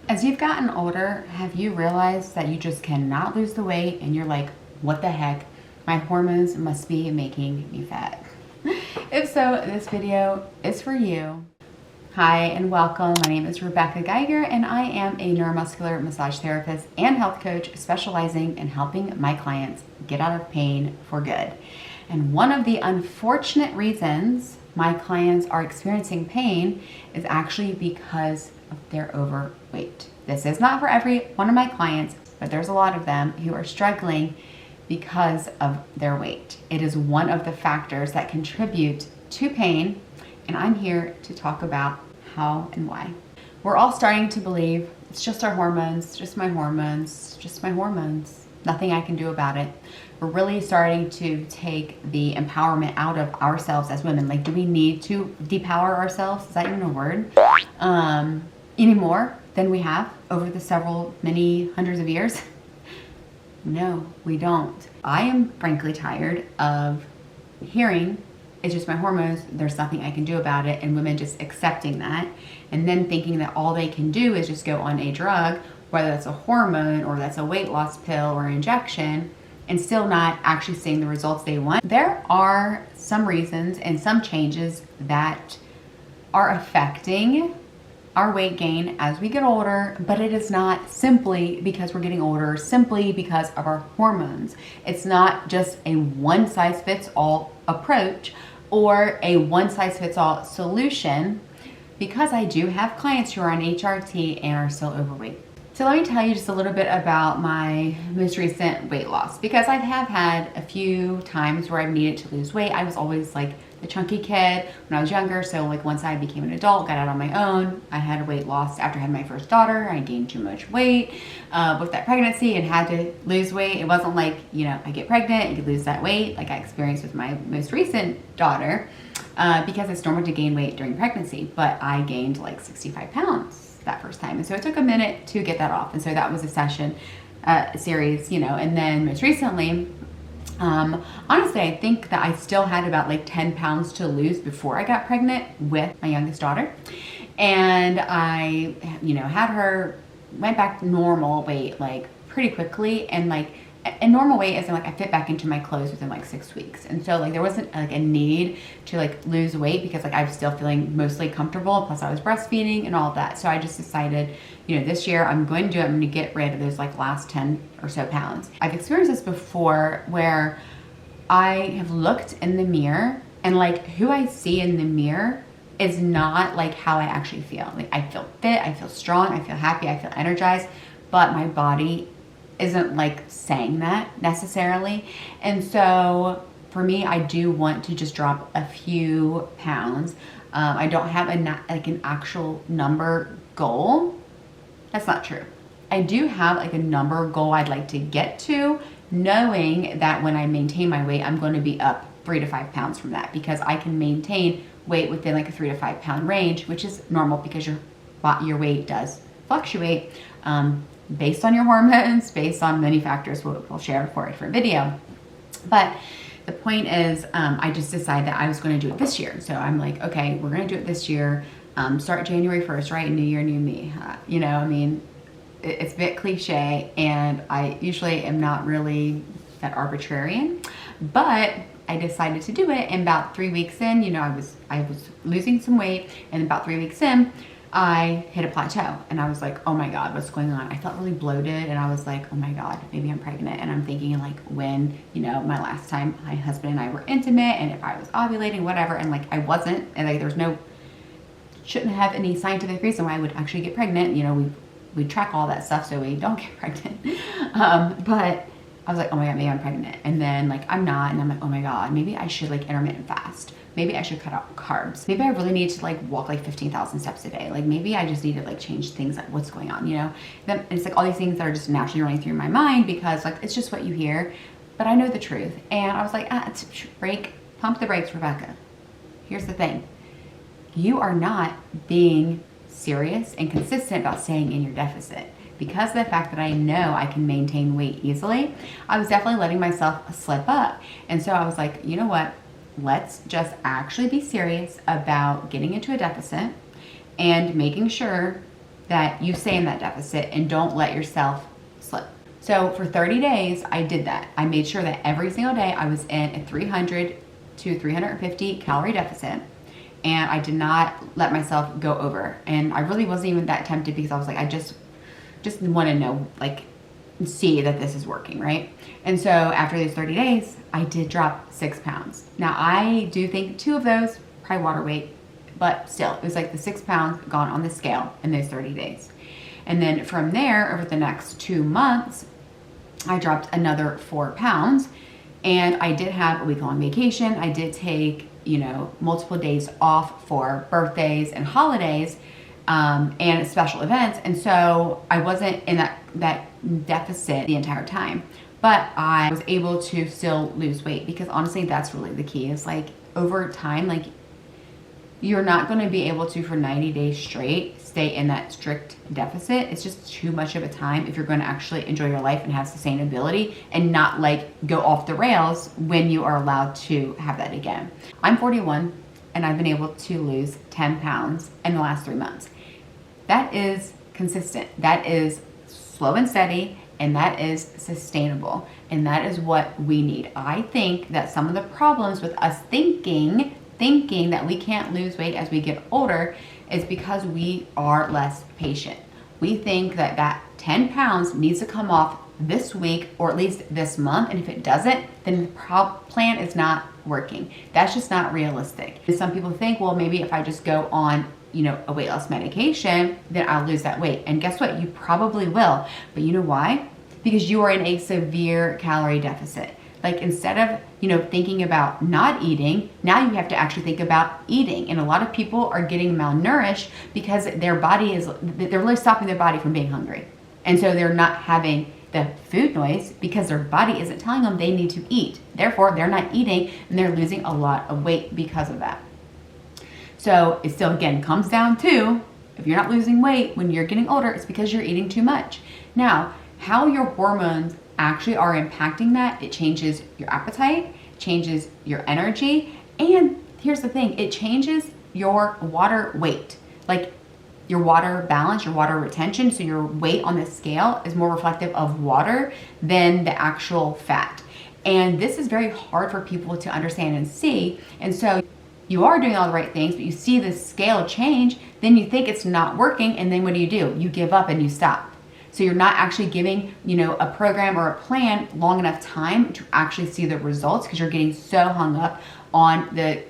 As you've gotten older, have you realized that you just cannot lose the weight and you're like, what the heck? My hormones must be making me fat. If so, this video is for you. Hi and welcome. My name is Rebecca Geiger and I am a neuromuscular massage therapist and health coach specializing in helping my clients get out of pain for good. And one of the unfortunate reasons my clients are experiencing pain is actually because of their overweight. This is not for every one of my clients, but there's a lot of them who are struggling because of their weight. It is one of the factors that contribute to pain, and I'm here to talk about how and why. We're all starting to believe it's just our hormones, just my hormones, just my hormones. Nothing I can do about it. We're really starting to take the empowerment out of ourselves as women. Like, do we need to depower ourselves? Is that even a word? Any more than we have over the many hundreds of years? No, we don't. I am frankly tired of hearing it's just my hormones, there's nothing I can do about it, and women just accepting that and then thinking that all they can do is just go on a drug, whether that's a hormone or that's a weight loss pill or injection, and still not actually seeing the results they want. There are some reasons and some changes that are affecting our weight gain as we get older, but it is not simply because we're getting older, simply because of our hormones. It's not just a one-size-fits-all approach or a one-size-fits-all solution, because I do have clients who are on HRT and are still overweight. So let me tell you just a little bit about my most recent weight loss, because I have had a few times where I've needed to lose weight. I was always like the chunky kid when I was younger, so like once I became an adult, got out on my own, I had a weight loss after I had my first daughter. I gained too much weight with that pregnancy and had to lose weight. It wasn't like, you know, I get pregnant, you lose that weight like I experienced with my most recent daughter, because it's normal to gain weight during pregnancy, but I gained like 65 pounds that first time. And so it took a minute to get that off. And so that was a series, you know, and then most recently, honestly, I think that I still had about like 10 pounds to lose before I got pregnant with my youngest daughter. And I, you know, went back to normal weight like pretty quickly, and like a normal weight is like I fit back into my clothes within like 6 weeks. And so like there wasn't like a need to like lose weight because like I was still feeling mostly comfortable, plus I was breastfeeding and all of that. So I just decided, you know, this year I'm going to get rid of those like last 10 or so pounds. I've experienced this before where I have looked in the mirror and like who I see in the mirror is not like how I actually feel. Like I feel fit, I feel strong, I feel happy, I feel energized, but my body isn't like saying that necessarily. And so for me, I do want to just drop a few pounds. I don't have an actual number goal. That's not true. I do have like a number goal I'd like to get to, knowing that when I maintain my weight, I'm going to be up 3 to 5 pounds from that, because I can maintain weight within like a 3 to 5 pound range, which is normal because your weight does fluctuate based on your hormones, based on many factors we'll share for a different video. But the point is, I just decided that I was going to do it this year. So I'm like, okay, we're going to do it this year. Start January 1st, right? New year, new me. You know, I mean, it's a bit cliche, and I usually am not really that arbitrarian, but I decided to do it. And about 3 weeks in, you know, I was losing some weight, and about 3 weeks in, I hit a plateau, and I was like, oh my God, what's going on? I felt really bloated, and I was like, oh my God, maybe I'm pregnant. And I'm thinking like when, you know, my last time my husband and I were intimate, and if I was ovulating, whatever, and like I wasn't, and like shouldn't have any scientific reason why I would actually get pregnant. You know, we track all that stuff so we don't get pregnant. But I was like, oh my God, maybe I'm pregnant. And then like I'm not, and I'm like, oh my God, maybe I should like intermittent fast. Maybe I should cut out carbs. Maybe I really need to like walk like 15,000 steps a day. Like maybe I just need to like change things, like what's going on, you know? Then it's like all these things that are just naturally running through my mind because like it's just what you hear, but I know the truth. And I was like, pump the brakes, Rebecca. Here's the thing. You are not being serious and consistent about staying in your deficit. Because of the fact that I know I can maintain weight easily, I was definitely letting myself slip up. And so I was like, you know what? Let's just actually be serious about getting into a deficit and making sure that you stay in that deficit and don't let yourself slip. So for 30 days, I did that. I made sure that every single day I was in a 300 to 350 calorie deficit, and I did not let myself go over. And I really wasn't even that tempted because I was like, I just want to know, like, see that this is working, right? And so after these 30 days, I did drop 6 pounds. Now I do think 2 of those probably water weight, but still, it was like the 6 pounds gone on the scale in those 30 days. And then from there, over the next 2 months, I dropped another 4 pounds. And I did have a week-long vacation. I did take, multiple days off for birthdays and holidays, and special events. And so I wasn't in that deficit the entire time, but I was able to still lose weight, because honestly, that's really the key. Is like over time, like, you're not going to be able to, for 90 days straight, stay in that strict deficit. It's just too much of a time if you're going to actually enjoy your life and have sustainability and not like go off the rails when you are allowed to have that again. I'm 41 and I've been able to lose 10 pounds in the last 3 months. That is consistent. That is slow and steady, and that is sustainable. And that is what we need. I think that some of the problems with us thinking that we can't lose weight as we get older is because we are less patient. We think that 10 pounds needs to come off this week or at least this month, and if it doesn't, then the plan is not working. That's just not realistic. And some people think, well, maybe if I just go on a weight loss medication, then I'll lose that weight. And guess what? You probably will. But you know why? Because you are in a severe calorie deficit. Like, instead of, thinking about not eating, now you have to actually think about eating. And a lot of people are getting malnourished because they're really stopping their body from being hungry. And so they're not having the food noise because their body isn't telling them they need to eat. Therefore, they're not eating and they're losing a lot of weight because of that. So it still, again, comes down to, if you're not losing weight when you're getting older, it's because you're eating too much. Now, how your hormones actually are impacting that, it changes your appetite, changes your energy, and here's the thing, it changes your water weight, like your water balance, your water retention. So your weight on the scale is more reflective of water than the actual fat. And this is very hard for people to understand and see. And so you are doing all the right things, but you see the scale change, then you think it's not working, and then what do? You give up and you stop. So you're not actually giving, a program or a plan long enough time to actually see the results, because you're getting so hung up on the,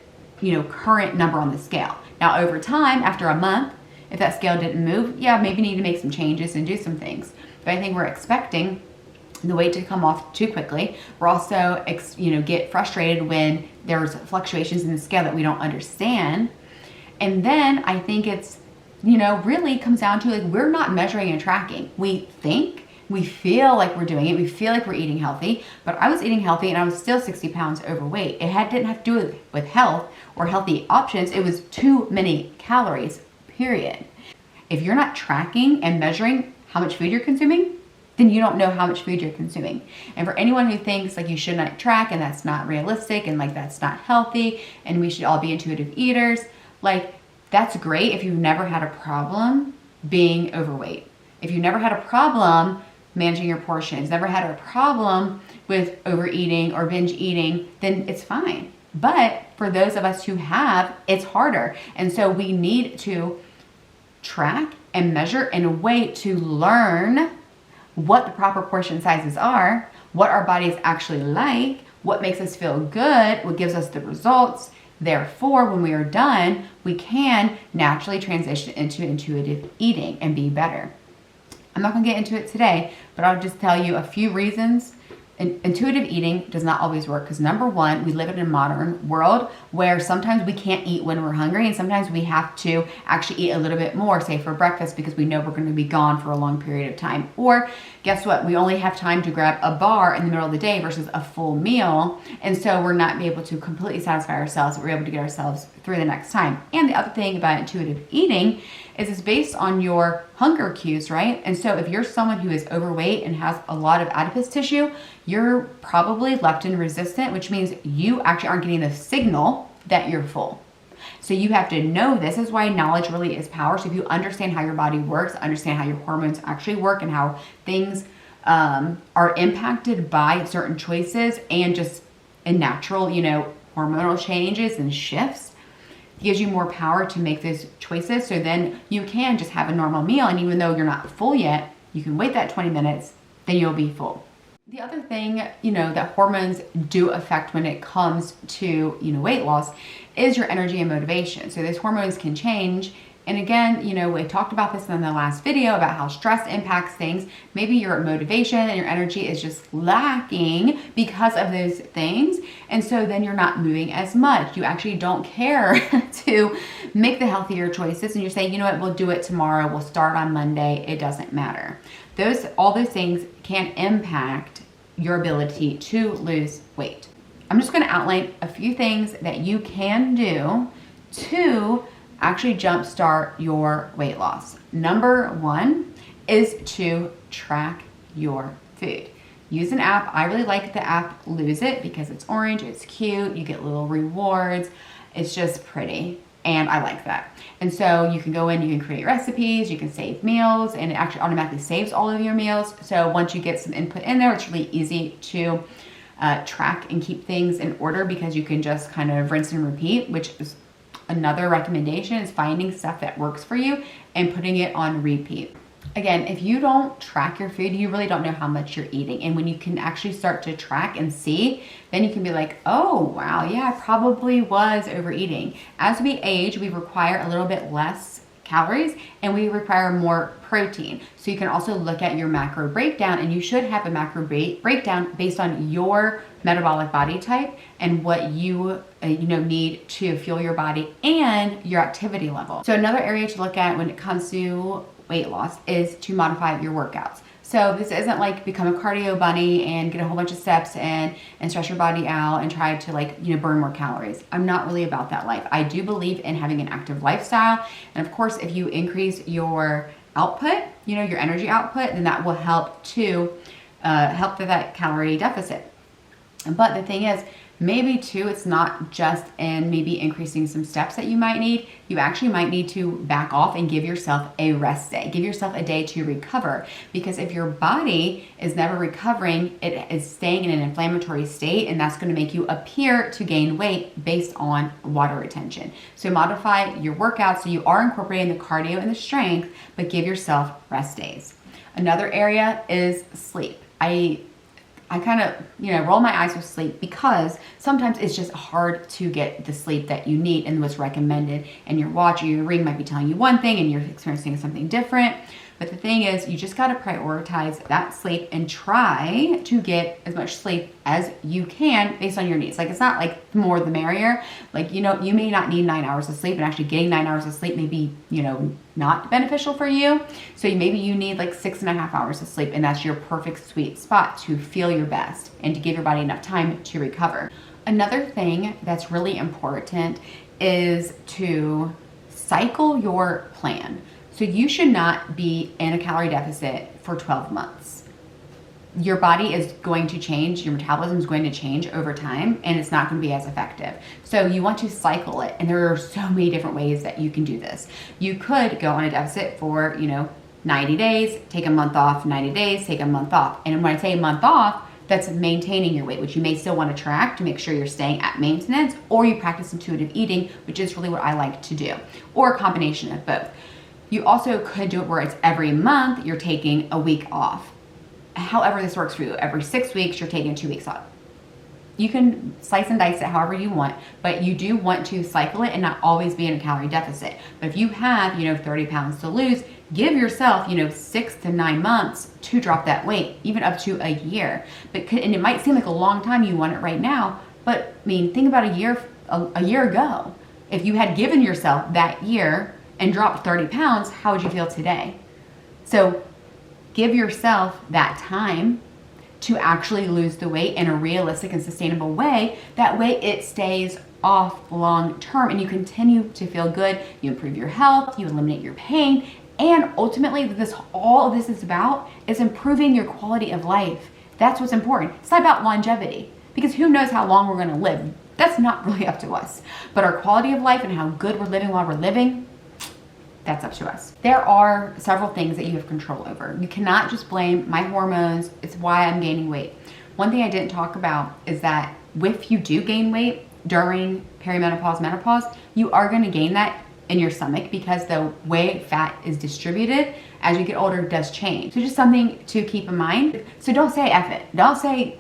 current number on the scale. Now, over time, after a month, if that scale didn't move, yeah, maybe you need to make some changes and do some things. But I think we're expecting the weight to come off too quickly. We're also, get frustrated when there's fluctuations in the scale that we don't understand. And then I think it's, really comes down to, like, we're not measuring and tracking. We feel like we're doing it. We feel like we're eating healthy, but I was eating healthy and I was still 60 pounds overweight. It didn't have to do with health or healthy options. It was too many calories, period. If you're not tracking and measuring how much food you're consuming, then you don't know how much food you're consuming. And for anyone who thinks like you should not track and that's not realistic and like that's not healthy and we should all be intuitive eaters, like, that's great if you've never had a problem being overweight. If you've never had a problem managing your portions, never had a problem with overeating or binge eating, then it's fine. But for those of us who have, it's harder. And so we need to track and measure in a way to learn what the proper portion sizes are, what our bodies actually like, what makes us feel good, what gives us the results. Therefore, when we are done, we can naturally transition into intuitive eating and be better. I'm not going to get into it today, but I'll just tell you a few reasons. Intuitive eating does not always work because, number one, we live in a modern world where sometimes we can't eat when we're hungry, and sometimes we have to actually eat a little bit more, say for breakfast, because we know we're going to be gone for a long period of time. Or guess what? We only have time to grab a bar in the middle of the day versus a full meal, and so we're not able to completely satisfy ourselves, but we're able to get ourselves through the next time. And the other thing about intuitive eating is it's based on your hunger cues, right? And so if you're someone who is overweight and has a lot of adipose tissue, you're probably leptin resistant, which means you actually aren't getting the signal that you're full. So you have to know this. Is why knowledge really is power. So if you understand how your body works, understand how your hormones actually work and how things are impacted by certain choices and just in natural, hormonal changes and shifts, it gives you more power to make those choices. So then you can just have a normal meal. And even though you're not full yet, you can wait that 20 minutes, then you'll be full. The other thing, that hormones do affect when it comes to, weight loss is your energy and motivation. So those hormones can change. And again, we talked about this in the last video about how stress impacts things. Maybe your motivation and your energy is just lacking because of those things. And so then you're not moving as much. You actually don't care to make the healthier choices. And you're saying, you know what, we'll do it tomorrow. We'll start on Monday. It doesn't matter. All those things can impact your ability to lose weight. I'm just going to outline a few things that you can do to actually jumpstart your weight loss. Number one is to track your food. Use an app. I really like the app Lose It because it's orange, it's cute, you get little rewards. It's just pretty. And I like that. And so you can go in, you can create recipes, you can save meals, and it actually automatically saves all of your meals. So once you get some input in there, it's really easy to track and keep things in order because you can just kind of rinse and repeat, which is another recommendation, is finding stuff that works for you and putting it on repeat. Again, if you don't track your food, you really don't know how much you're eating. And when you can actually start to track and see, then you can be like, oh, wow, yeah, I probably was overeating. As we age, we require a little bit less calories and we require more protein. So you can also look at your macro breakdown, and you should have a macro breakdown based on your metabolic body type and what you need to fuel your body and your activity level. So another area to look at when it comes to weight loss is to modify your workouts. So this isn't like become a cardio bunny and get a whole bunch of steps and stress your body out and try to burn more calories. I'm not really about that life. I do believe in having an active lifestyle. And of course, if you increase your output, your energy output, then that will help to help with that calorie deficit. But the thing is, maybe too, it's not just in maybe increasing some steps that you might need. You actually might need to back off and give yourself a rest day. Give yourself a day to recover. Because if your body is never recovering, it is staying in an inflammatory state, and that's going to make you appear to gain weight based on water retention. So modify your workout so you are incorporating the cardio and the strength, but give yourself rest days. Another area is sleep. I kind of, roll my eyes with sleep because sometimes it's just hard to get the sleep that you need and what's recommended. And your watch or your ring might be telling you one thing and you're experiencing something different. But the thing is, you just got to prioritize that sleep and try to get as much sleep as you can based on your needs. Like, it's not like the more the merrier. Like, you may not need 9 hours of sleep, and actually getting 9 hours of sleep may be, not beneficial for you. So maybe you need like 6.5 hours of sleep, and that's your perfect sweet spot to feel your best and to give your body enough time to recover. Another thing that's really important is to cycle your plan. So you should not be in a calorie deficit for 12 months. Your body is going to change, your metabolism is going to change over time, and it's not going to be as effective. So you want to cycle it, and there are so many different ways that you can do this. You could go on a deficit for, 90 days, take a month off, 90 days, take a month off. And when I say a month off, that's maintaining your weight, which you may still want to track to make sure you're staying at maintenance, or you practice intuitive eating, which is really what I like to do, or a combination of both. You also could do it where it's every month you're taking a week off. However this works for you. Every 6 weeks you're taking 2 weeks off. You can slice and dice it however you want, but you do want to cycle it and not always be in a calorie deficit. But if you have, 30 pounds to lose, give yourself, 6 to 9 months to drop that weight, even up to a year. And it might seem like a long time you want it right now, but think about a year ago. If you had given yourself that year and dropped 30 pounds, how would you feel today? So give yourself that time to actually lose the weight in a realistic and sustainable way. That way it stays off long term and you continue to feel good. You improve your health, you eliminate your pain, and ultimately all of this is about is improving your quality of life. That's what's important. It's not about longevity, because who knows how long we're going to live. That's not really up to us. But our quality of life and how good we're living while we're living, that's up to us. There are several things that you have control over. You cannot just blame my hormones. It's why I'm gaining weight. One thing I didn't talk about is that if you do gain weight during perimenopause, menopause, you are going to gain that in your stomach because the way fat is distributed as you get older does change. So just something to keep in mind. So don't say F it. Don't say,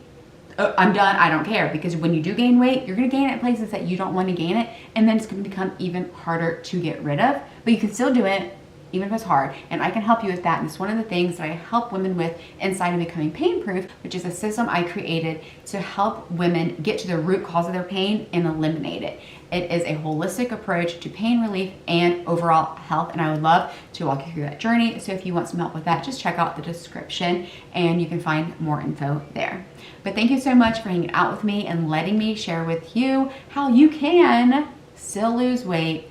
oh, I'm done, I don't care. Because when you do gain weight, you're going to gain it in places that you don't want to gain it. And then it's going to become even harder to get rid of. But you can still do it even if it's hard. And I can help you with that. And it's one of the things that I help women with inside of Becoming Painprroof, which is a system I created to help women get to the root cause of their pain and eliminate it. It is a holistic approach to pain relief and overall health. And I would love to walk you through that journey. So if you want some help with that, just check out the description and you can find more info there. But thank you so much for hanging out with me and letting me share with you how you can still lose weight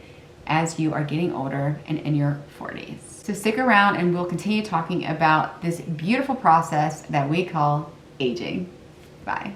as you are getting older and in your 40s. So stick around and we'll continue talking about this beautiful process that we call aging. Bye.